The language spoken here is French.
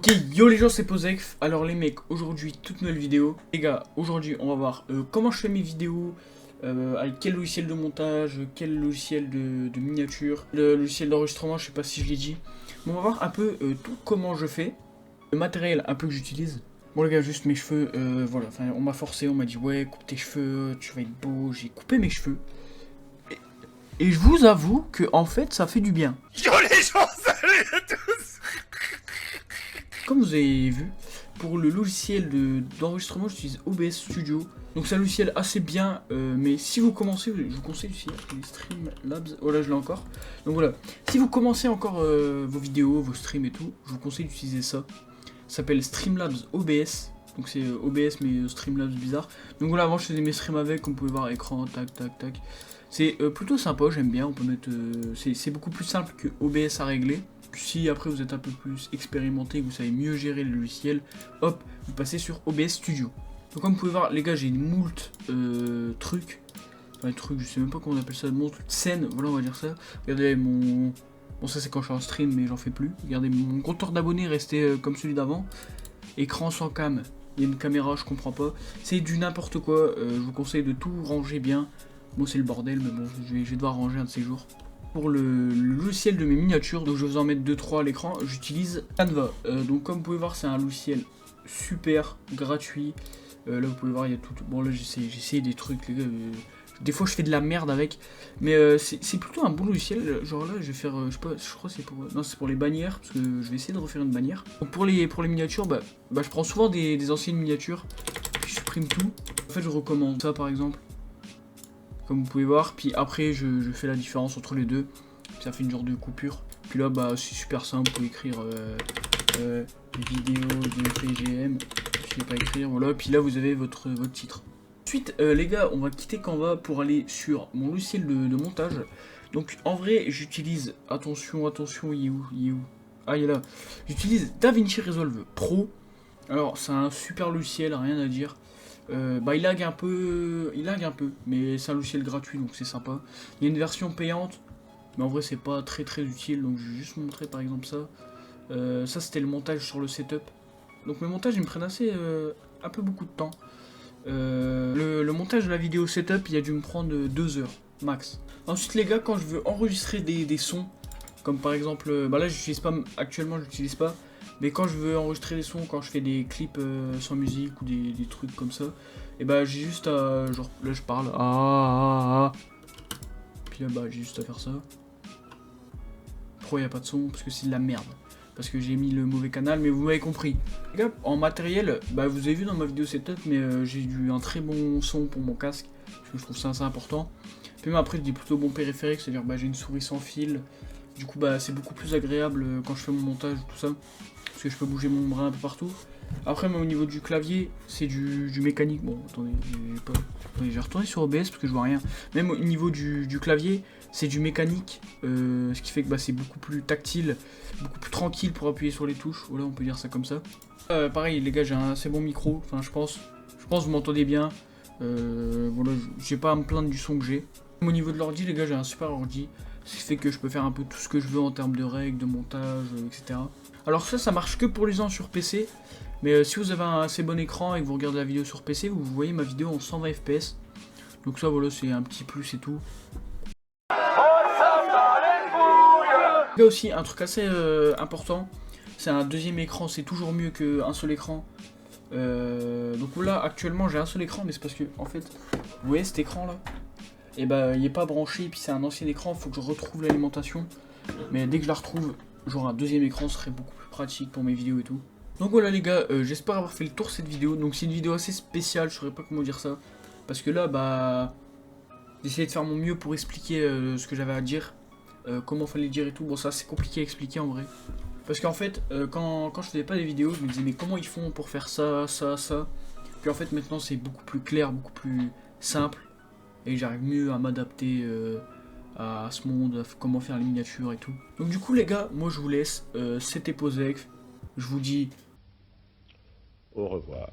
Ok, yo les gens, c'est Posef. Alors les mecs, aujourd'hui toute nouvelle vidéo. Les gars, aujourd'hui on va voir comment je fais mes vidéos, avec quel logiciel de montage, quel logiciel de miniature, le logiciel d'enregistrement, je sais pas si je l'ai dit. Bon, on va voir un peu tout comment je fais, le matériel un peu que j'utilise. Bon les gars, juste mes cheveux, voilà, enfin on m'a forcé, on m'a dit ouais coupe tes cheveux, tu vas être beau, j'ai coupé mes cheveux. Et je vous avoue que en fait ça fait du bien. Yo les gens, salut à tous. Comme vous avez vu, pour le logiciel d'enregistrement, j'utilise OBS Studio. Donc c'est un logiciel assez bien, mais si vous commencez, je vous conseille d'utiliser Streamlabs. Oh là, je l'ai encore. Donc voilà, si vous commencez encore vos vidéos, vos streams et tout, je vous conseille d'utiliser ça. Ça s'appelle Streamlabs OBS. Donc c'est OBS mais Streamlabs bizarre. Donc voilà, avant je faisais mes streams avec, comme vous pouvez voir, écran, tac, tac, tac. C'est plutôt sympa, j'aime bien. On peut mettre, c'est beaucoup plus simple que OBS à régler. Si après vous êtes un peu plus expérimenté, que vous savez mieux gérer le logiciel, hop, vous passez sur OBS Studio. Donc comme vous pouvez voir, les gars, j'ai une moult trucs. Enfin, trucs, je sais même pas comment on appelle ça, moult scène, voilà, on va dire ça. Regardez mon... Bon, ça c'est quand je suis en stream, mais j'en fais plus. Regardez, mon compteur d'abonnés est resté comme celui d'avant. Écran sans cam, il y a une caméra, je comprends pas. C'est du n'importe quoi, je vous conseille de tout ranger bien. Moi c'est le bordel, mais bon, je vais devoir ranger un de ces jours. Pour le logiciel de mes miniatures, donc je vais vous en mettre 2-3 à l'écran, j'utilise Canva. Donc comme vous pouvez voir, c'est un logiciel super gratuit. Là vous pouvez voir, il y a tout. Bon là j'essaie des trucs, les gars. Des fois je fais de la merde avec, mais c'est plutôt un bon logiciel. Genre là je vais faire, je sais pas, je crois que c'est pour, non c'est pour les bannières, parce que je vais essayer de refaire une bannière. Donc pour les miniatures, bah je prends souvent des anciennes miniatures, puis je supprime tout. En fait je recommande ça par exemple. Comme vous pouvez voir, puis après je fais la différence entre les deux, ça fait une genre de coupure. Puis là bah c'est super simple, vous pouvez écrire vidéo de TGM, je sais pas écrire, voilà, puis là vous avez votre titre. Ensuite les gars, on va quitter Canva pour aller sur mon logiciel de montage. Donc en vrai j'utilise, attention, il est où, ah il est là, j'utilise DaVinci Resolve Pro. Alors c'est un super logiciel, rien à dire. Bah il lag un peu, mais c'est un logiciel gratuit donc c'est sympa. Il y a une version payante, mais en vrai c'est pas très utile, donc je vais juste montrer par exemple ça. Ça c'était le montage sur le setup. Donc mes montages ils me prennent assez, un peu beaucoup de temps. Le montage de la vidéo setup il a dû me prendre 2 heures max. Ensuite les gars, quand je veux enregistrer des sons, comme par exemple, bah là j'utilise pas, actuellement j'utilise pas. Mais quand je veux enregistrer des sons, quand je fais des clips sans musique ou des trucs comme ça, et bah j'ai juste à, genre là je parle, puis là bah j'ai juste à faire ça. Pourquoi il n'y a pas de son? Parce que c'est de la merde. Parce que j'ai mis le mauvais canal, mais vous m'avez compris. Les gars, en matériel, bah vous avez vu dans ma vidéo setup, mais j'ai eu un très bon son pour mon casque, parce que je trouve ça assez important. Puis même après j'ai des plutôt bons périphériques, c'est-à-dire bah j'ai une souris sans fil. Du coup bah c'est beaucoup plus agréable quand je fais mon montage tout ça. Parce que je peux bouger mon bras un peu partout. Après, moi, au niveau du clavier, c'est du mécanique. Bon, attendez, je vais retourner sur OBS parce que je vois rien. Même au niveau du clavier, c'est du mécanique. Ce qui fait que bah, c'est beaucoup plus tactile, beaucoup plus tranquille pour appuyer sur les touches. Voilà, on peut dire ça comme ça. Pareil, les gars, j'ai un assez bon micro. Enfin, je pense vous m'entendez bien. Voilà, j'ai pas à me plaindre du son que j'ai. Au niveau de l'ordi, les gars, j'ai un super ordi. Ce qui fait que je peux faire un peu tout ce que je veux en termes de règles, de montage, etc. Alors ça marche que pour les gens sur PC, mais si vous avez un assez bon écran et que vous regardez la vidéo sur PC, vous voyez ma vidéo en 120 fps. Donc ça voilà, c'est un petit plus et tout. Il y a aussi un truc assez important, c'est un deuxième écran, c'est toujours mieux qu'un seul écran. Donc là actuellement j'ai un seul écran, mais c'est parce que en fait, vous voyez cet écran là, et bah il n'est pas branché, et puis c'est un ancien écran, il faut que je retrouve l'alimentation. Mais dès que je la retrouve, genre un deuxième écran serait beaucoup plus pratique pour mes vidéos et tout. Donc voilà les gars, j'espère avoir fait le tour de cette vidéo. Donc c'est une vidéo assez spéciale, je saurais pas comment dire ça. Parce que là, bah, j'essayais de faire mon mieux pour expliquer ce que j'avais à dire. Comment fallait dire et tout. Bon ça c'est compliqué à expliquer en vrai. Parce qu'en fait, quand je faisais pas des vidéos, je me disais mais comment ils font pour faire ça. Puis en fait maintenant c'est beaucoup plus clair, beaucoup plus simple. Et j'arrive mieux à m'adapter à ce monde, comment faire les miniatures et tout. Donc du coup les gars, moi je vous laisse, c'était Posef, je vous dis Au revoir.